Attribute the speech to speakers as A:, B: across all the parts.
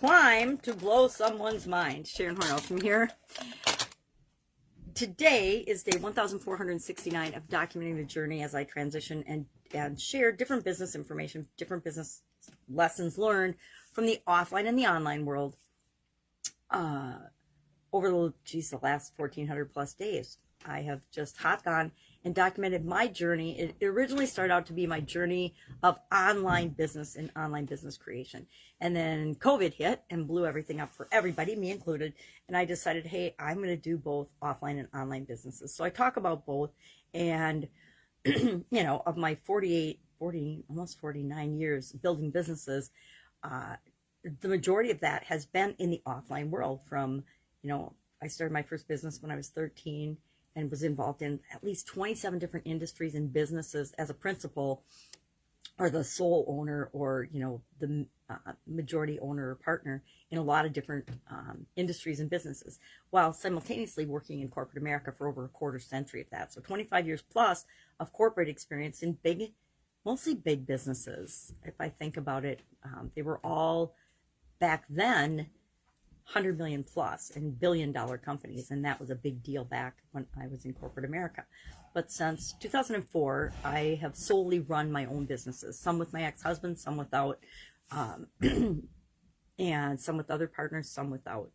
A: Climb to blow someone's mind. Sharon Horne-Ellstrom here. Today is day 1469 of documenting the journey as I transition and share different business information, different business lessons learned from the offline and the online world over the last 1,400 plus days. I have just hopped on and documented my journey. It originally started out to be my journey of online business and online business creation. And then COVID hit and blew everything up for everybody, me included. And I decided, hey, I'm going to do both offline and online businesses. So I talk about both. And, you know, of my almost 49 years building businesses, the majority of that has been in the offline world. From, you know, I started my first business when I was 13 and was involved in at least 27 different industries and businesses as a principal or the sole owner, or, you know, the majority owner or partner in a lot of different industries and businesses, while simultaneously working in corporate America for over a quarter century of that. So 25 years plus of corporate experience in mostly big businesses. If I think about it, they were all back then 100 million plus and billion-dollar companies, and that was a big deal back when I was in corporate America. But since 2004, I have solely run my own businesses, some with my ex-husband, some without, and some with other partners, some without,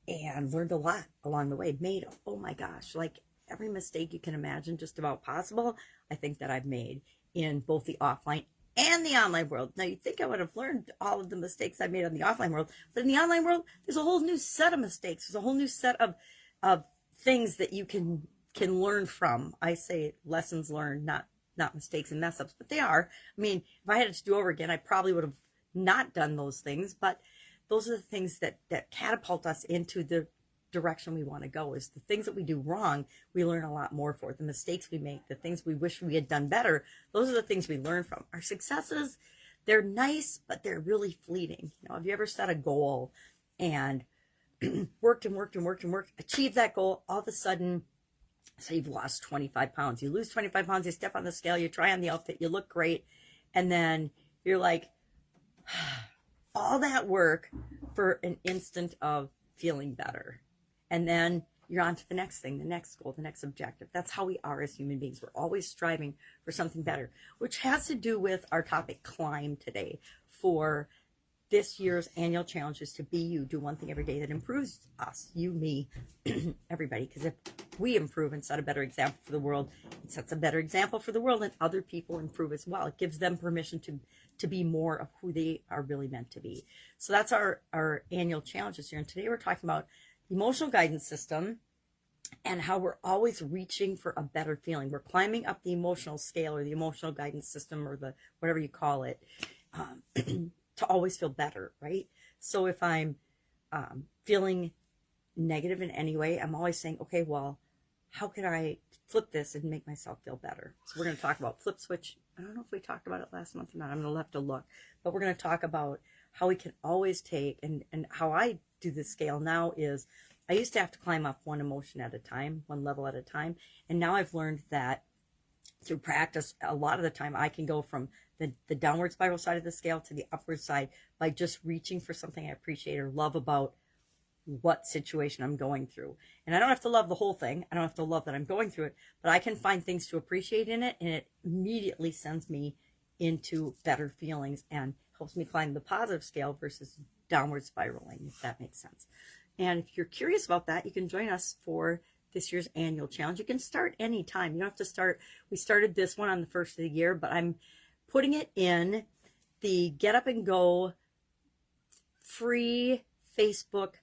A: and learned a lot along the way. Made, oh my gosh, like every mistake you can imagine just about possible, I think that I've made in both the offline and the online world. Now, you'd think I would have learned all of the mistakes I made on the offline world, but in the online world, there's a whole new set of mistakes. There's a whole new set of things that you can learn from. I say lessons learned, not mistakes and mess ups, but they are. I mean, if I had it to do over again, I probably would have not done those things, but those are the things that catapult us into the direction we want to go. Is the things that we do wrong, we learn a lot more for. The mistakes we make, the things we wish we had done better, those are the things we learn from. Our successes, they're nice, but they're really fleeting. You know, have you ever set a goal and worked, achieved that goal, all of a sudden, say you've lost 25 pounds, you lose 25 pounds, you step on the scale, you try on the outfit, you look great, and then you're like, all that work for an instant of feeling better. And then you're on to the next thing, the next goal, the next objective. That's how we are as human beings. We're always striving for something better, which has to do with our topic, climb, today. For this year's annual challenge is to be you, do one thing every day that improves us, you, me, everybody. Because if we improve and set a better example for the world, it sets a better example for the world, and other people improve as well. It gives them permission to be more of who they are really meant to be. So that's our annual challenge this year. And today we're talking about emotional guidance system and how we're always reaching for a better feeling. We're climbing up the emotional scale or the emotional guidance system or the whatever you call it, to always feel better, right? So if I'm feeling negative in any way, I'm always saying, okay, well, how can I flip this and make myself feel better? So we're going to talk about flip switch. I don't know if we talked about it last month or not. I'm going to have to look. But we're going to talk about how we can always take, and how I do this scale now is, I used to have to climb up one emotion at a time, one level at a time. And now I've learned that through practice, a lot of the time I can go from the downward spiral side of the scale to the upward side by just reaching for something I appreciate or love about what situation I'm going through. And I don't have to love the whole thing. I don't have to love that I'm going through it, but I can find things to appreciate in it, and it immediately sends me into better feelings and helps me climb the positive scale versus downward spiraling, if that makes sense. And if you're curious about that, you can join us for this year's annual challenge. You can start anytime. You don't have to start. We started this one on the first of the year, but I'm putting it in the Get Up and Go free Facebook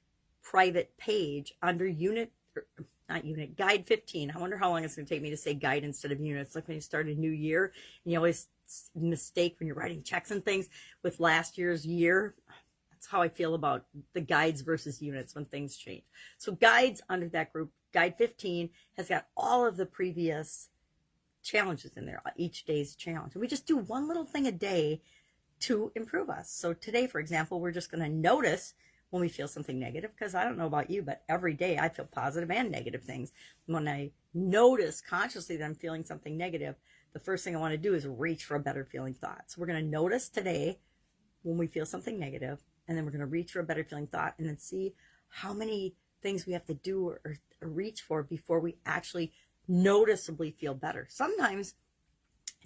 A: private page under Guide 15. I wonder how long it's going to take me to say guide instead of unit. It's like when you start a new year and you always mistake when you're writing checks and things with last year's year. That's how I feel about the guides versus units when things change. So guides under that group, Guide 15, has got all of the previous challenges in there, each day's challenge. And we just do one little thing a day to improve us. So today, for example, we're just going to notice when we feel something negative, because I don't know about you, but every day I feel positive and negative things. When I notice consciously that I'm feeling something negative, the first thing I want to do is reach for a better feeling thought. So we're going to notice today when we feel something negative, and then we're going to reach for a better feeling thought, and then see how many things we have to do or reach for before we actually noticeably feel better. Sometimes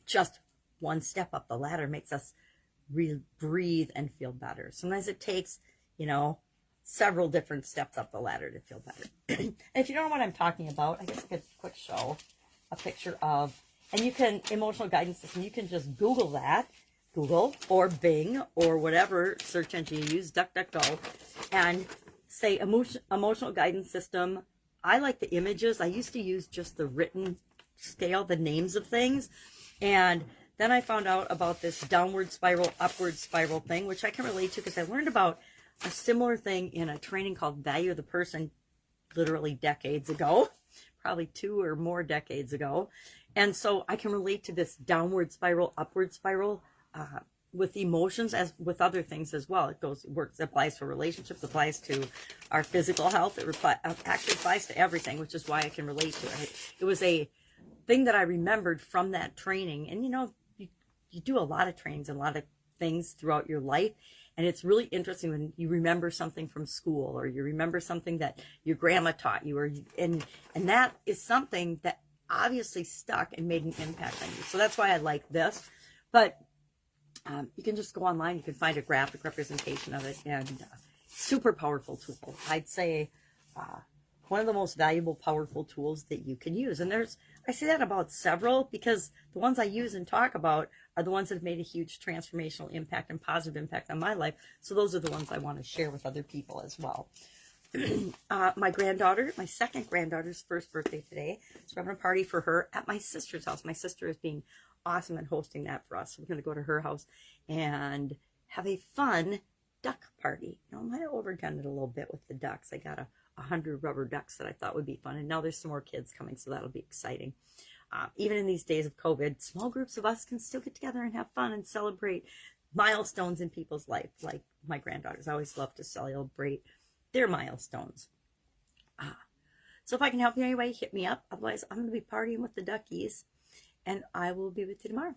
A: just one step up the ladder makes us breathe and feel better. Sometimes it takes, several different steps up the ladder to feel better. And if you don't know what I'm talking about, I guess I could quick show a picture of, and you can, emotional guidance system, you can just Google that, Google or Bing or whatever search engine you use, DuckDuckGo, and say emotional guidance system. I like the images. I used to use just the written scale, the names of things. And then I found out about this downward spiral, upward spiral thing, which I can relate to because I learned about a similar thing in a training called Value the Person, literally decades ago, probably 2 or more decades ago. And so I can relate to this downward spiral, upward spiral with emotions as with other things as well. It works, applies for relationships, applies to our physical health. It actually applies to everything, which is why I can relate to it. It was a thing that I remembered from that training. And you do a lot of trainings and a lot of things throughout your life. And it's really interesting when you remember something from school or you remember something that your grandma taught you, and that is something that obviously stuck and made an impact on you. So that's why I like this. But you can just go online, you can find a graphic representation of it, and super powerful tool. I'd say one of the most valuable, powerful tools that you can use. And I say that about several because the ones I use and talk about are the ones that have made a huge transformational impact and positive impact on my life. So those are the ones I want to share with other people as well. My second granddaughter's first birthday today. So we're having a party for her at my sister's house. My sister is being awesome and hosting that for us. So we're going to go to her house and have a fun duck party. I might have overdone it a little bit with the ducks. I got 100 rubber ducks that I thought would be fun. And now there's some more kids coming, so that'll be exciting. Even in these days of COVID, small groups of us can still get together and have fun and celebrate milestones in people's life. Like my granddaughters, I always love to celebrate their milestones. So if I can help you in any way, hit me up. Otherwise, I'm going to be partying with the duckies, and I will be with you tomorrow.